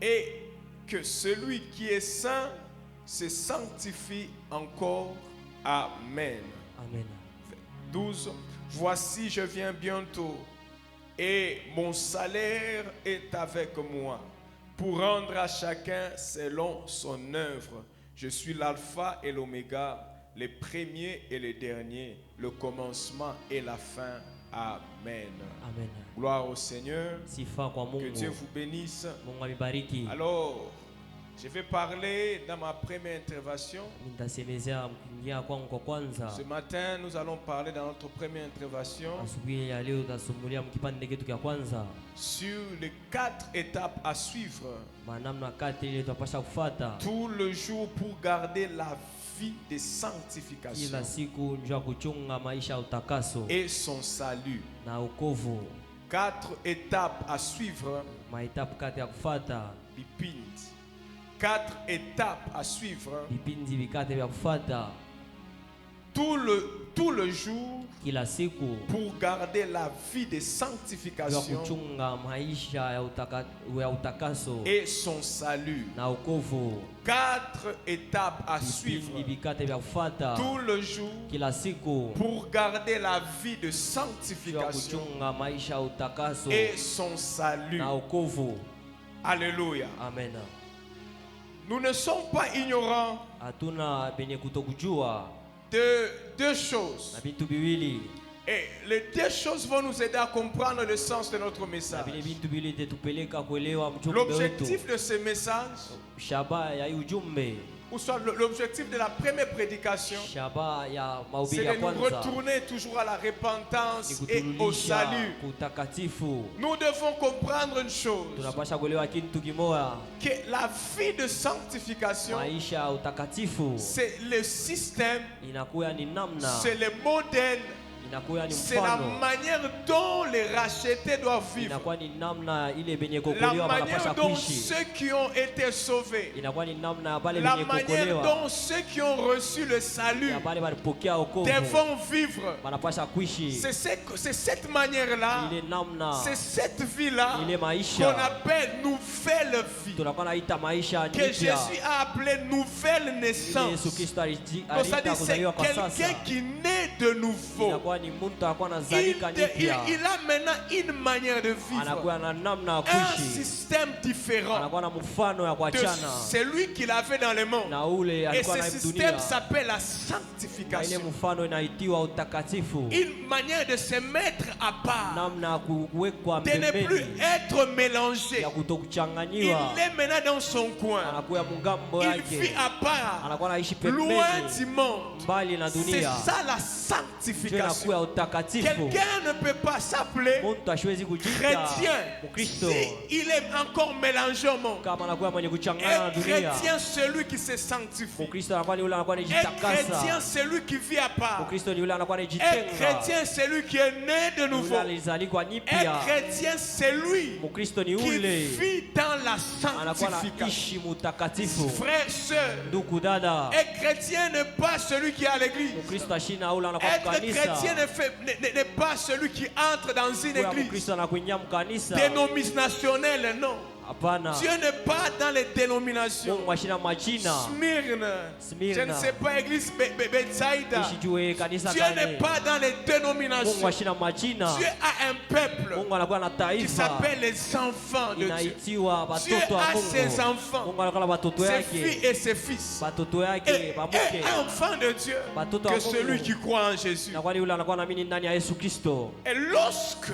et que celui qui est saint se sanctifie encore. Amen. Amen. 12. Voici, je viens bientôt, et mon salaire est avec moi, pour rendre à chacun selon son œuvre. Je suis l'alpha et l'oméga, les premiers et les derniers, le commencement et la fin. Amen. Amen. Gloire au Seigneur. Sifa kwa Mungu. Que Dieu vous bénisse. Mungu abibariki. Alors, je vais parler dans ma première intervention. Nitasemezea mkiingia kwangu kwa kwanza. Ce matin, nous allons parler dans notre première intervention Asubuhi ya leo tutasumulia mkipande kitu cha kwanza. sur les 4 étapes à suivre Manamna kati ile tutapasha kufuata. tout le jour pour garder la vie de sanctification Kila siku njoo kuchunga maisha ya utakaso et son salut. na wokovu. 4 étapes à suivre. Maitapu kati ya kufuata. Bipindi. 4 étapes à suivre Vipindi vikate vya kufuata tout le jour kila siku pour garder la vie de ya sanctification kuchunga maisha ya utakaso et son salut. na wokovu. 4 étapes à suivre Vipindi vikate vya kufuata tout le jour kila siku pour garder la vie de ya sanctification kuchunga maisha ya utakaso et son salut. na wokovu. Alléluia. Amen. Nous ne sommes pas ignorants Hatuna benye kutokujua de 2 choses. na vitu viwili, Et les 2 choses vont nous aider à comprendre le sens de notre na message. vile vitu viwili vitatupeleka kuelewa mjumbe L'objectif wetu. de ce message, Shabaha ya hii ujumbe, ou soit l'objectif de la première prédication, shabaha ya c'est mahubiri de ya nous kwanza retourner toujours à la ni repentance et au kuturulisha salut. kutakatifu. Nous devons comprendre une chose, Tunapasha kuelewa kitu kimoja, que la vie de sanctification, maisha ya utakatifu c'est le système, inakuwa ni namna, c'est le modèle, inakuwa ni c'est la mfano, manière dont les rachetés doivent vivre. inakuwa ni namna ile benye La kokolewa wanapasha manière dont kuishi, ceux qui ont été sauvés, inakuwa ni namna ya bale la benye manière kokolewa dont ceux qui ont reçu le salut ya bale balipokea wokovu devront vivre. wanapasha kuishi C'est cette manière-là, ile namna, c'est cette vie-là ile qu'on maisha appelle nouvelle vie, tunakuwa naita maisha que mpya. Jésus a appelé nouvelle Ile naissance. Yesu Kristo Donc ça dit aliita c'est kuzaliwa kwa quelqu'un sasa, qui naît de nouveau. inakuwa ni mtu anakuwa Il, anazalika nipya, il a maintenant une manière de vivre, anakuwa na namna ya un kuishi, système différent anakuwa na mfano ya de kuachana celui qu'il avait dans le monde. na ule Et alikuwa ce na système dunia, s'appelle la na ile sanctification. mfano inaitiwa utakatifu, Une manière de se mettre à part, namna ya kuwekwa de ne plus pembeni, être mélangé. ya Il kutokuchanganyiwa, est maintenant dans son coin. anakuwa mungambo Il yake, vit à part, anakuwa anaishi loin pembeni, du monde. mbali na C'est dunia. ça la Ndio sanctification. inakuwa utakatifu. Quelqu'un ne peut pas s'appeler Mtu hasiwezi kujiita chrétien Mkristo si il est encore mélangé au monde. kama anakuwa mwenye kuchangana na Un dunia. chrétien, celui qui se sanctifie. Mkristo anakuwa ni yule anakuwa Un chrétien, anajitakasa. celui qui vit à part. Mkristo ni yule anakuwa Un anajitenga. chrétien, celui qui est né de Yule nouveau. alizalikwa Un nipya. chrétien, c'est lui Mkristo ni qui yule vit dans la anakuwa sanctification. anaishi mutakatifu. Frères, sœurs, Ndugu dada, un chrétien n'est pas celui qui est à l'église. Mkristo ashina ule anakuwa Être mkanisa. chrétien n'est pas celui qui entre dans une Kuwa église Mkristo anakuingia mkanisa. dénominationnelle, non. Hapana. Dieu n'est pas dans les dénominations. Mungu ashina majina. Smyrne, je ne sais pas, église Bethsaida. Isijue kanisa Dieu n'est gani. pas dans les Mungu dénominations. ashina majina. Dieu a un peuple Mungu anakuwa na qui taifa. s'appelle les enfants de Dieu. Inaitiwa Dieu batoto wa a ses Mungu. enfants, Mungu anakuwa na batoto ses yake. filles et ses fils. Batoto Et yake bamuke. un enfant de Dieu Batoto wa que celui Mungu. qui croit en Jésus. Na kwani yule anakuwa naamini ndani ya Yesu Kristo. Et lorsque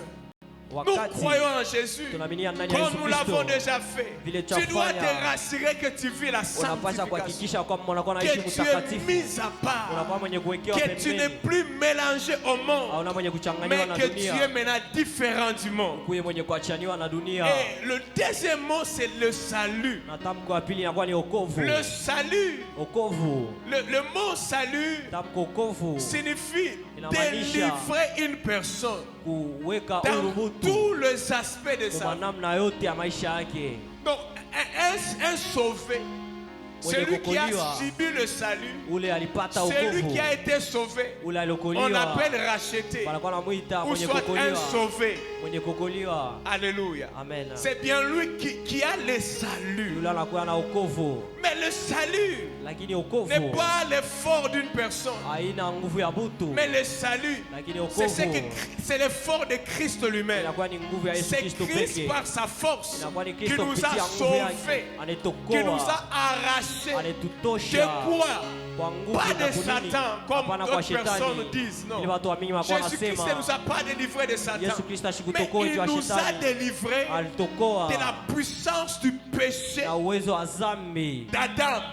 nous Wakati croyons en Jésus, tunaaminia ndani ya Yesu comme nous l'avons Kristo, déjà fait, vile tu dois tutafanya, te rassurer que tu vis la unapaswa sanctification, kuhakikisha kwamba unakuwa naishi que tu es mtakatifu. mis à part, Unakuwa mwenye kuwekewa que tu n'es pembeni. plus mélangé au monde, Hauna mwenye kuchanganywa mais na que tu dunia. es maintenant différent du monde. Kuye mwenye kuachaniwa na dunia. Et le deuxième mot, c'est le salut. Na tamko ya pili inakuwa ni wokovu. Le salut, Wokovu. le mot salut Tamko wokovu signifie Inamaanisha délivrer une personne kuweka huru dans mtu tous les aspects de kwa sa vie. namna yote ya maisha yake. Donc, un sauvé celui qui a subi le salut, ule alipata celui wokovu, qui a été sauvé, ule on aliokoliwa, l'appelle racheté, wanakuwa wanamuita ou mwenye soit un kukoliwa, sauvé. mwenye kukoliwa. Alléluia. Amen. C'est bien lui qui a le salut. Yule anakuwa na wokovu, Mais le salut lakini n'est wokovu pas l'effort d'une personne. haina nguvu ya mtu, Mais le salut, lakini c'est l'effort de Christ lui-même. inakuwa ni nguvu ya Yesu C'est Kristo Christ pekee. par sa force Inakuwa ni qui Kristo nous a kupitia nguvu yake sauvés, qui nous anetokoa, a arrachés. anetutosha De quoi? kwa nguvu Pas na de kunini, Satan, comme hapana kwa d'autres personnes shetani. disent. Non. Ili watu wa mingi wanakuwa Jésus-Christ wanasema ne nous a pas délivrés de Satan. Yesu Kristo Mais ashikutokoa il juu ya nous a shetani, délivrés alitokoa de la puissance du péché na uwezo wa dhambi d'Adam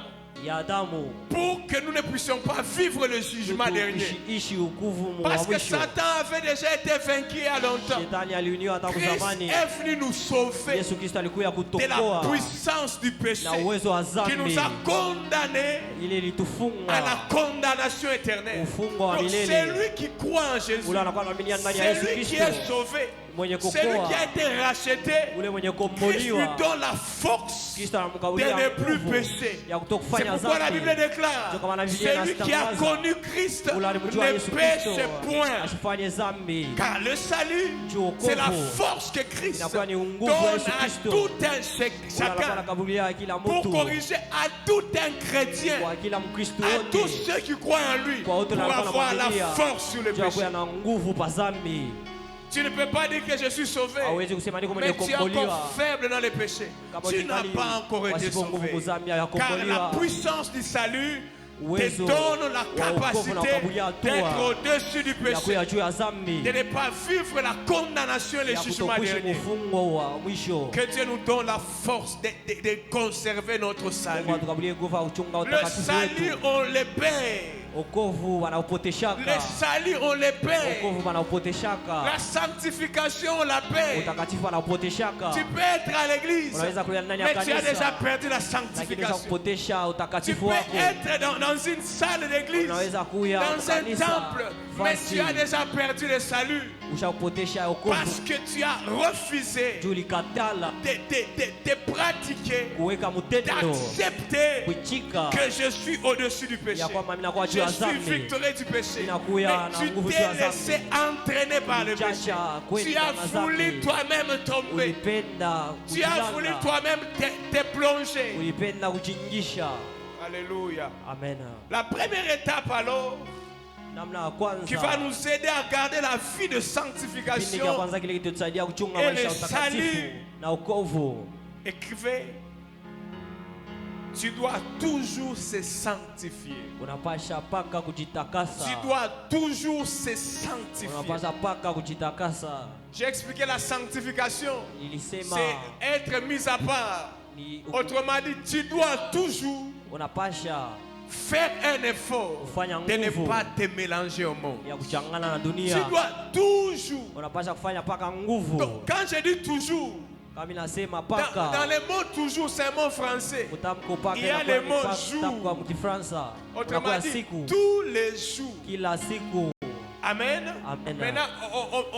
ya Adamu, pour que nous ne puissions pas vivre le jugement dernier. ishi hukumu wa Parce que mwisho. Satan avait déjà été vaincu il y a longtemps. Shetani aliuniwa tangu Christ zamani. est venu nous sauver Yesu Kristo alikuja de la kutokoa puissance du péché na uwezo wa qui dhambi, nous a condamnés ili à litufunga la condamnation éternelle. ufungwa wa Donc milele. celui qui croit en Jésus, Ule anakuwa anaamini ndani ya Yesu celui qui Kristo, est sauvé, mwenye celui qui kukoa, a été racheté, ule mwenye Christ lui kukombolewa, donne la force Kristo de anamkaulia ne plus nguvu pécher. ya C'est kutokufanya pourquoi la dhambi. Bible déclare, Ndio kama Biblia celui qui a inatangaza, connu Christ ule alimjua ne Yesu Kristo péche point. asifanye dhambi. Car le salut, Juu c'est la wokovu force que Christ inakuwa ni donne nguvu ya Yesu à Kristo. tout un Ule anakuwa chacun anakabulia kila pour mtu, corriger à tout un chrétien, kwa kila Mkristo à tous wote, ceux qui croient en lui, kwa wote pour wanakuwa avoir la wanamwaminia, force sur le juu ya péché. kuwa na nguvu pa dhambi. Tu ne peux pas dire que je suis sauvé, Hawezi kusema niko mwenye mais tu es encore kukombolewa faible dans les péchés. kama Tu n'as ukikali pas encore été wasipo nguvu sauvé. kuzambi ya Car la kukombolewa. puissance du salut te Uwezo donne la wa wokovu na capacité ukabulia hatua d'être au-dessus du ya péché, kuya juu ya dhambi, de ne pas vivre la condamnation et le ya jugement kutokuishi dernier. mfungo wa mwisho. Que Dieu nous donne la force de conserver notre salut. Mungu atukabulie nguvu ya uchunga Le utakatifu salut, wetu. on le paie. Wokovu Le wanaupoteshaka, salut, on le paie. wokovu wanaupoteshaka, La sanctification, on la paie. utakatifu wanaupoteshaka. Tu peux être à l'église, Unaweza kuja ndani ya mais tu as déjà kanisa perdu la lakini unaweza sanctification. kupotesha Tu utakatifu peux wako. être dans une salle d'église, Unaweza kuya dans un kanisa temple, mais fasi tu as déjà perdu le salut ushakupotesha parce wokovu que tu as refusé juu likatala de pratiquer, kuweka mtendo d'accepter kuchika que je suis au-dessus du péché. ya kwamba mimi nakuwa juu Je ya suis dhambi. victorieux du péché. Inakuya Mais na tu nguvu juu ya t'es dhambi. laissé entraîner par le péché. Ulichacha Tu kwenda as na voulu dhambi. toi-même tomber. Ulipenda Tu as voulu kujilanga, toi-même te plonger. ulipenda kuchingisha. Alléluia. Amen. La première étape alors Namna ya qui va kwanza, nous aider à garder la vie de kipindi cha sanctification, kwanza kile kitutusaidia kuchunga Et maisha ya le utakatifu salut. na wokovu. écrivez, tu dois toujours se sanctifier. Unapasha paka kujitakasa, Tu dois toujours se sanctifier. unapasha paka kujitakasa. J'ai expliqué la sanctification. Nilisema C'est être mis à part. ni Autrement dit, tu dois toujours unapasha faire un effort kufanya de ne nguvu pas te mélanger au monde. ya kuchangana na Tu dunia. dois toujours. Unapasha kufanya paka nguvu. Donc, quand je dis toujours, Kama nasema dans paka, les mots toujours, c'est un mot français. utamko paka Il y a inakuwa le ni mot pa- jour. tamko ya Mkifransa. Autrement Inakuwa dit, siku, tous les jours. kila siku. Amen. Amen. Maintenant,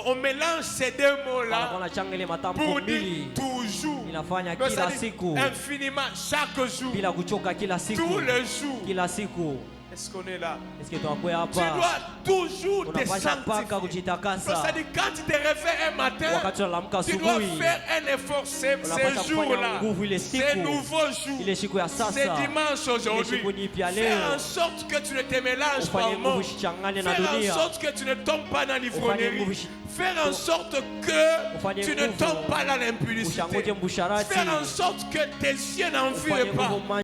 on mélange ces deux mots-là Wanakuwa nachanga ile matamko pour dire mbili, toujours. inafanya Donc, ça kila dit siku infiniment, chaque jour, bila kuchoka, kila siku, tous les jours. kila siku. Est-ce qu'on est là? Est-ce que tunakuwa Tu hapa? dois toujours te Unapasha paka sanctifier. Donc, kujitakasa. ça dit quand tu te réveilles un matin, Wakati unaamka tu dois asubuhi, faire un effort. Ces unapasha jours-là, kufanya nguvu ile ces siku, nouveaux jours, ile siku ya c'est sasa, dimanche ile aujourd'hui. siku nyipya Fais leo, en sorte que tu ne te mélanges pas ufanye au nguvu monde. shichangane na Faire en dunia. sorte que tu ne tombes pas dans Ufanye l'ivrognerie. nguvu Faire en sorte que Ufanye tu ne nguvu tombes pas dans l'impudicité. ushangoje mbusharati. Faire en sorte que tes yeux n'en Ufanye vivent pas. nguvu